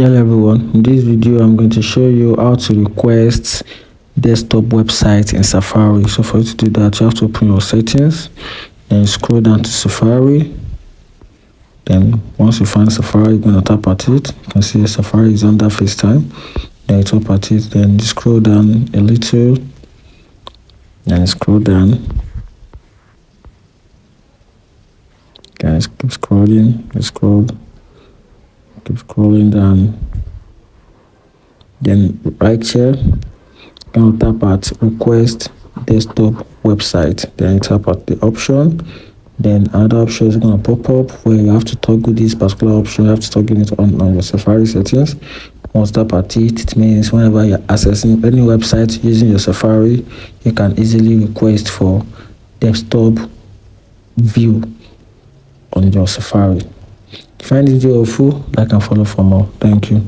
Hello everyone, in this video I'm going to show you how to request desktop website in Safari. So for you to do that, you have to open your settings, then scroll down to Safari. Then once you find Safari, you're going to tap at it. You can see Safari is under FaceTime. Then you tap at it, then you scroll down a little, then scroll down. Guys, keep scrolling, keep scrolling down. Then right here, you tap at request desktop website. Then you tap at the option. Then another option is going to pop up where you have to toggle this particular option. You have to toggle it on your Safari settings. Once tap at it, it means whenever you're accessing any website using your Safari, you can easily request for desktop view on your Safari. If you find this video helpful, like and follow for more. Thank you.